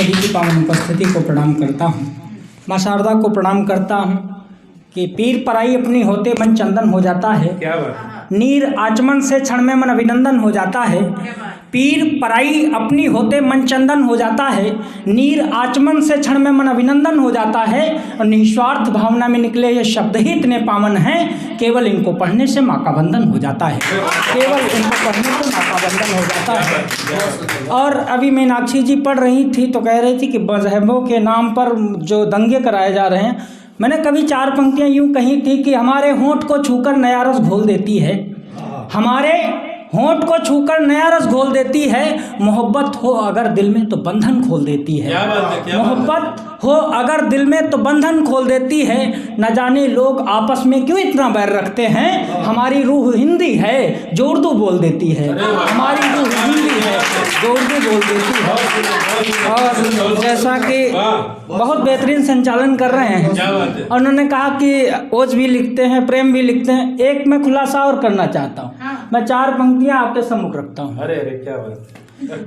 सभी की पावन उपस्थिति को प्रणाम करता हूँ। माँ शारदा को प्रणाम करता हूँ कि पीर पराई अपनी होते मन चंदन हो जाता है। क्या बात? नीर आचमन से क्षण में मन अभिनंदन हो जाता है। पीर पराई अपनी होते मन चंदन हो जाता है। नीर आचमन से क्षण में मन अभिनंदन हो जाता है। और निस्वार्थ भावना में निकले ये शब्द ही इतने पावन हैं, केवल इनको पढ़ने से माँ का बंधन हो जाता है। केवल इनको पढ़ने से माँ का बंधन हो जाता है। और अभी मीनाक्षी जी पढ़ रही थी तो कह रही थी कि मजहबों के नाम पर जो दंगे कराए जा रहे हैं, मैंने कभी 4 पंक्तियाँ यूँ कही थी कि हमारे होंठ को छूकर नया रस घोल देती है। हमारे होंठ को छूकर नया रस घोल देती है। मोहब्बत हो अगर दिल में तो बंधन खोल देती है। क्या बात है? मोहब्बत हो अगर दिल में तो बंधन खोल देती है। न जाने लोग आपस में क्यों इतना बैर रखते हैं। हमारी रूह हिंदी है जो उर्दू बोल देती है। हमारी रूह हिंदी है जो उर्दू बोल देती है। और जैसा कि बहुत बेहतरीन संचालन कर रहे हैं, और उन्होंने कहा कि ओज भी लिखते हैं, प्रेम भी लिखते हैं। एक मैं खुलासा और करना चाहता हूँ। मैं 4 पंक्तियाँ आपके सम्मुख रखता हूँ। अरे अरे क्या बात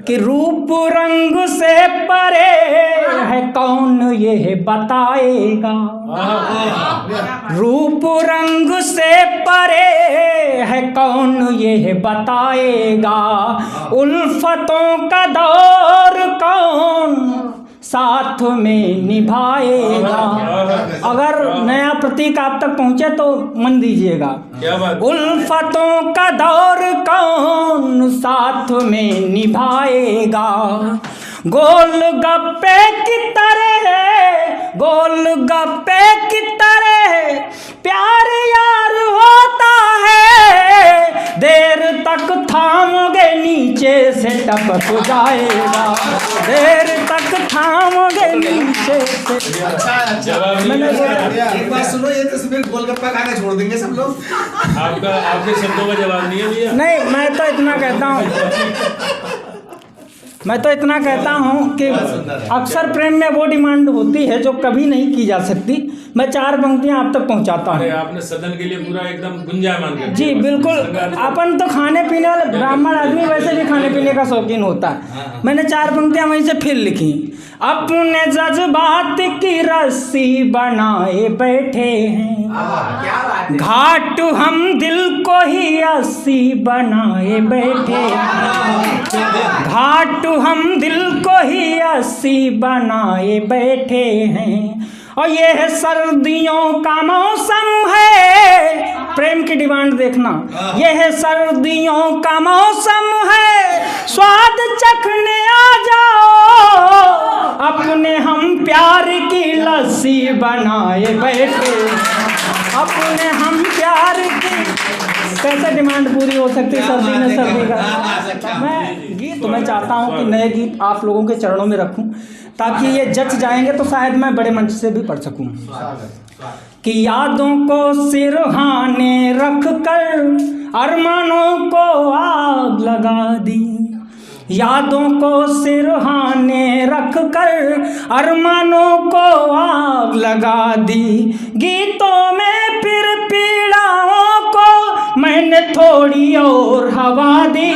कि रूप रंग से परे है कौन ये बताएगा। रूप रंग से परे है कौन ये बताएगा। उल्फतों का दौर कौन साथ में निभाएगा। अगर नया प्रतीक आप तक पहुंचे तो मन दीजिएगा। क्या बात? उल्फतों का दौर कौन साथ में निभाएगा। गोल गप्पे की तरह गोल गप्पे की तरह प्यार यार होता है। देर तक थामोगे नीचे से टपक जाएगा। देर तक थामोगे नीचे से। मैंने एक बात सुनो, ये तस्वीर गोलगप्पा खा के छोड़ देंगे सब लोग। आपके शब्दों का जवाब नहीं है भैया। नहीं, मैं तो इतना कहता हूँ कि अक्सर प्रेम में वो डिमांड होती है जो कभी नहीं की जा सकती। मैं 4 पंक्तियाँ आप तक पहुँचाता हूँ। अरे आपने सदन के लिए पूरा एकदम गुंजायमान कर दिया। जी बिल्कुल। अपन तो खाने पीने वाले ब्राह्मण आदमी वैसे भी खाने पीने का शौकीन होता है। मैंने 4 पंक्तियाँ वहीं से फिर लिखी। अपने जज्बात की रस्सी बनाए बैठे हैं। घाट हम दिल को ही अस्सी बनाए बैठे हैं। घाट हम दिल को ही अस्सी बनाए बैठे हैं। और ये है सर्दियों का मौसम है। प्रेम की डिमांड देखना। ये है सर्दियों का मौसम है। स्वाद चखने आ जाओ। अपने हम प्यार की लस्सी बनाए बैठे। अपने हम प्यार की कैसे डिमांड पूरी हो सकती है सर्दी में सर्दी का। मैं चाहता हूँ कि नए गीत आप लोगों के चरणों में रखूं, ताकि ये जच जाएंगे तो शायद मैं बड़े मंच से भी पढ़ सकूं। कि यादों को सिरहाने रख कर अरमानों को आग लगा दी। यादों को सिरहाने रख कर अरमानों को आग लगा दी। गीतों में फिर पीड़ाओं को मैंने थोड़ी और हवा दी।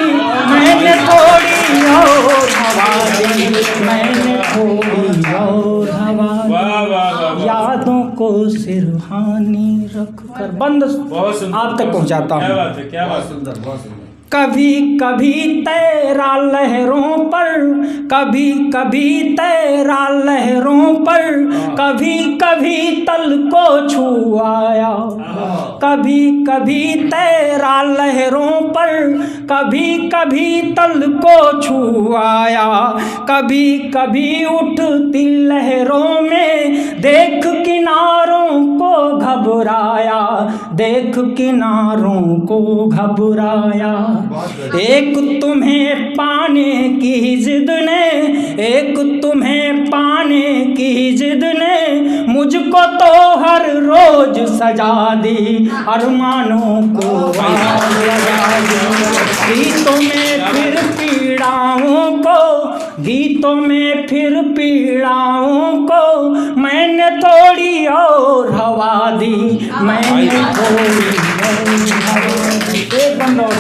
मैंने थोड़ी और हवा दी। मैंने थोड़ी और हवा दी। यादों को सिरहाने रख कर बंद आप तक पहुंचाता हूँ। क्या बात है? क्या बात? सुंदर, बहुत सुंदर। कभी कभी तैरा लहरों पर, कभी कभी तैरा लहरों पर, कभी कभी तल को छू आया। कभी कभी तैरा लहरों पर, कभी कभी तल को छू आया। कभी कभी उठती लहरों में देख किनारों को घबराया। देख किनारों को घबराया। एक तुम्हें पाने की जिद ने, एक तुम्हें पाने की जिद ने मुझको तो हर रोज सजा दी। अरमानों को आग लगा दी। गीतों में फिर पीड़ाओं को, गीतों में फिर पीड़ाओं को मैंने थोड़ी और हवा दी। मैंने थोड़ी और हवा दी। एक बंद और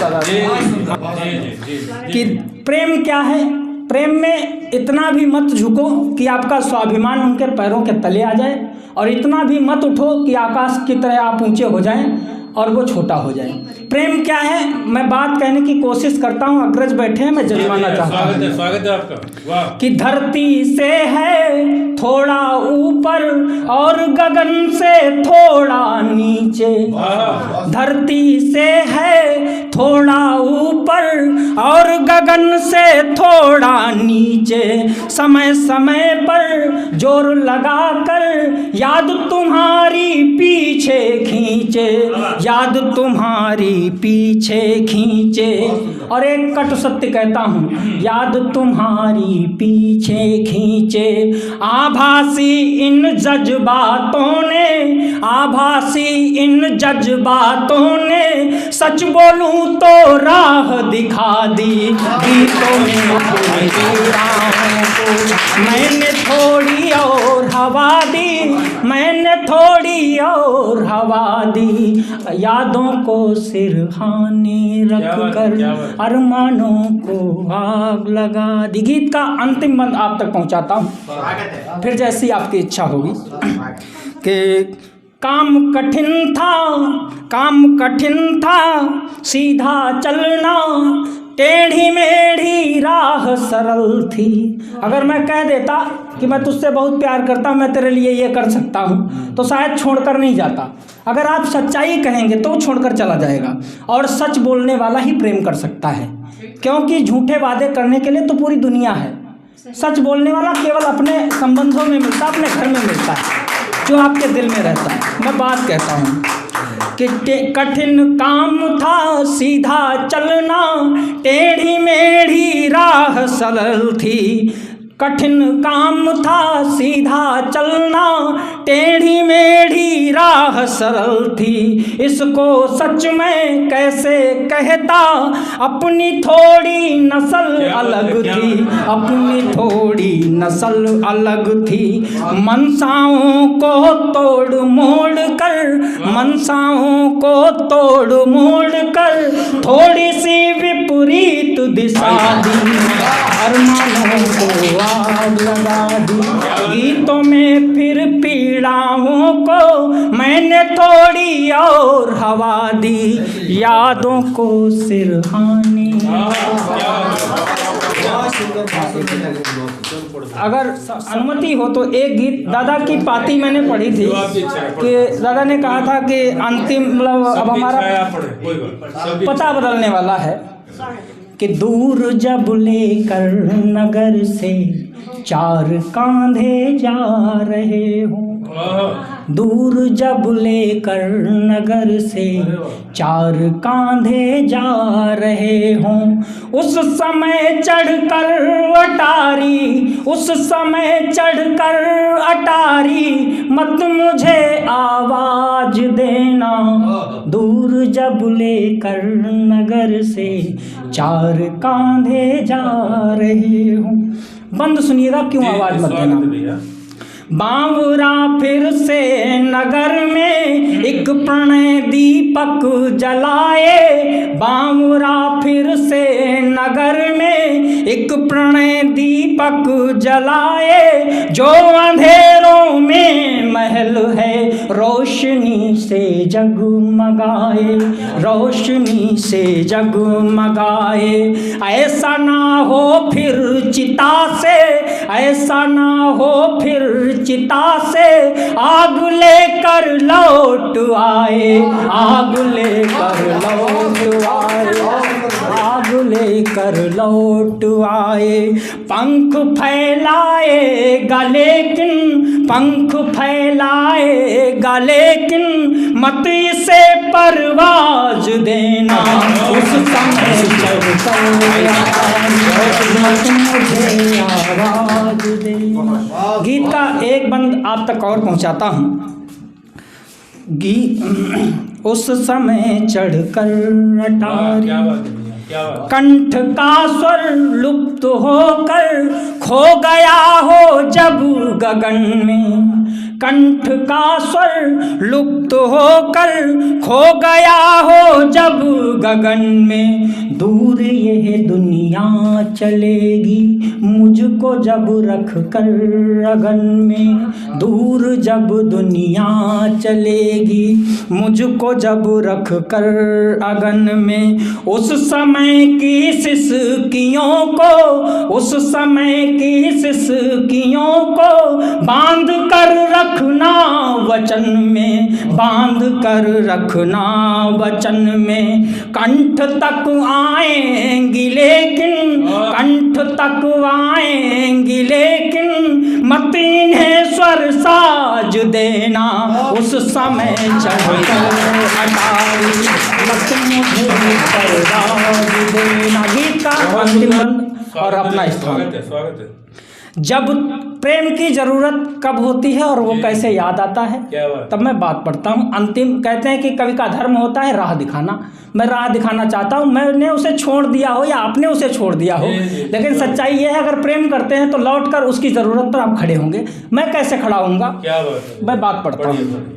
कि प्रेम क्या है। प्रेम में इतना भी मत झुको कि आपका स्वाभिमान उनके पैरों के तले आ जाए, और इतना भी मत उठो कि आकाश की तरह आप ऊंचे हो जाएं और वो छोटा हो जाए। प्रेम क्या है, मैं बात कहने की कोशिश करता हूँ। अग्रज बैठे हैं, मैं जजमाना चाहता हूँ। स्वागत है आपका। वाह। कि धरती से है थोड़ा ऊपर और गगन से थोड़ा नीचे, धरती से है थोड़ा ऊपर और गगन से थोड़ा नीचे, समय समय पर जोर लगा कर याद तुम्हारी पीछे खींचे, याद तुम्हारी पीछे खींचे। और एक कटु सत्य कहता हूँ, याद तुम्हारी पीछे खींचे। आभासी इन जज्बातों ने, आभासी इन जज्बातों ने सच बोलूं तो राह दिखा दी। गीतों में राहों को मैंने थोड़ी और हवा दी, मैंने थोड़ी और हवा दी। यादों को सिरहाने रख कर अरमानों को आग लगा दी। गीत का अंतिम बंद आप तक पहुंचाता हूं, फिर जैसी आपकी इच्छा होगी। कि काम कठिन था, काम कठिन था, सीधा चलना, टेढ़ी मेढ़ी राह सरल थी। अगर मैं कह देता कि मैं तुझसे बहुत प्यार करता हूँ, मैं तेरे लिए ये कर सकता हूँ, तो शायद छोड़कर नहीं जाता। अगर आप सच्चाई कहेंगे तो छोड़कर चला जाएगा। और सच बोलने वाला ही प्रेम कर सकता है, क्योंकि झूठे वादे करने के लिए तो पूरी दुनिया है। सच बोलने वाला केवल अपने संबंधों में मिलता, अपने घर में मिलता है, जो आपके दिल में रहता है। मैं बात कहता हूँ कि कठिन काम था सीधा चलना, टेढ़ी मेढ़ी राह सरल थी। कठिन काम था सीधा चलना, टेढ़ी मेढ़ी राह सरल थी। इसको सच में कैसे कहता, अपनी थोड़ी नस्ल अलग थी, अपनी थोड़ी नस्ल अलग थी। मनसाओं को तोड़ मोड़ कर, मनसाओं को तोड़ मोड़ कर थोड़ी सी विपरीत दिशा दी, अरमानों को आग लगा दी। गीतों में फिर पीड़ाओं को मैंने थोड़ी और हवा दी, यादों को सिरहाने। अगर अनुमति हो तो एक गीत दादा की पाती मैंने पढ़ी थी कि दादा ने कहा था कि अंतिम मतलब अब हमारा पता बदलने वाला है। कि दूर जब लेकर नगर से चार कांधे जा रहे हो, दूर जब लेकर नगर से चार कांधे जा रहे हों, उस समय चढ़कर अटारी, उस समय चढ़कर अटारी मत मुझे आवाज देना। दूर जब लेकर नगर से चार कांधे जा रहे हों। बंद सुनिएगा, क्यों आवाज मत देना। बावरा फिर से नगर में एक प्रणय दीपक जलाए, बावरा फिर से नगर में एक प्रणय दीपक जलाए। जो अंधेरों में महल है रोशनी से जगमगाए, रोशनी से जगमगाए। ऐसा ना हो फिर चिता से, ऐसा ना हो फिर चिता से आग लेकर लौट आए, आग लेकर लौट आए, आग लेकर लौट आए। पंख फैलाएगा लेकिन, पंख फैलाएगा लेकिन मत इसे परवाज देना। उस समय मुझे आवाज देना। गीत का एक बंद आप तक और पहुंचाता हूँ। उस समय चढ़कर अटारी, कंठ का स्वर लुप्त होकर खो गया हो जब गगन में, कंठ का स्वर लुप्त होकर खो गया हो जब गगन में, दूर यह दुनिया चलेगी मुझको जब रख कर अगन में, दूर जब दुनिया चलेगी मुझको जब रख कर अगन में। उस समय की सिसकियों को, उस समय की सिसकियों को बांध कर रखना वचन में, बांध कर रखना वचन में। कंठ तक आएंगी लेकिन, कंठ तक आएंगी लेकिन मत इन्हें स्वर साज देना, उस समय चढ़कर अटारी मत मुझे सरदाज देना। गीत का अंतिम बंद और अपना स्थान। स्वागत है, स्वागत है। जब प्रेम की जरूरत कब होती है और वो कैसे याद आता है, क्या बात? तब मैं बात पढ़ता हूँ। अंतिम कहते हैं कि कवि का धर्म होता है राह दिखाना। मैं राह दिखाना चाहता हूँ, मैंने उसे छोड़ दिया हो या आपने उसे छोड़ दिया हो, लेकिन सच्चाई ये है अगर प्रेम करते हैं तो लौट कर उसकी ज़रूरत पर आप खड़े होंगे। मैं कैसे खड़ा होऊंगा? क्या बात है? मैं बात पढ़ता पढ़िए, हूँ पढ़िए।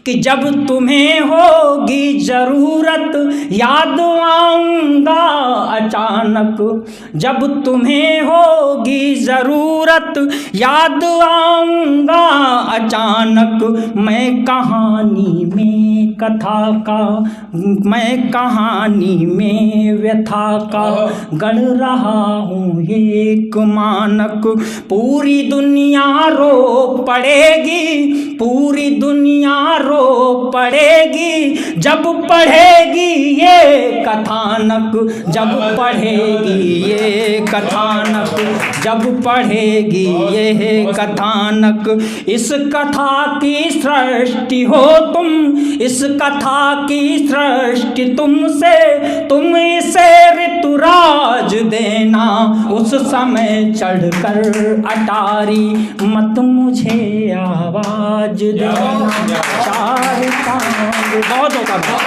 कि जब तुम्हें होगी जरूरत याद आऊंगा अचानक, जब तुम्हें होगी जरूरत याद आऊंगा अचानक। मैं कहानी में कथा का, मैं कहानी में व्यथा का गढ़ रहा हूँ एक मानक। पूरी दुनिया रो पड़ेगी, पूरी दुनिया रो पड़ेगी जब पढ़ेगी ये कथानक, जब पढ़ेगी ये कथानक, जब पढ़ेगी ये कथानक। इस कथा की सृष्टि हो तुम, इस कथा की सृष्टि तुमसे, तुम इसे ऋतुराज देना, उस समय चढ़कर अटारी मत मुझे आवाज देना। चार चांद बहुत होता था।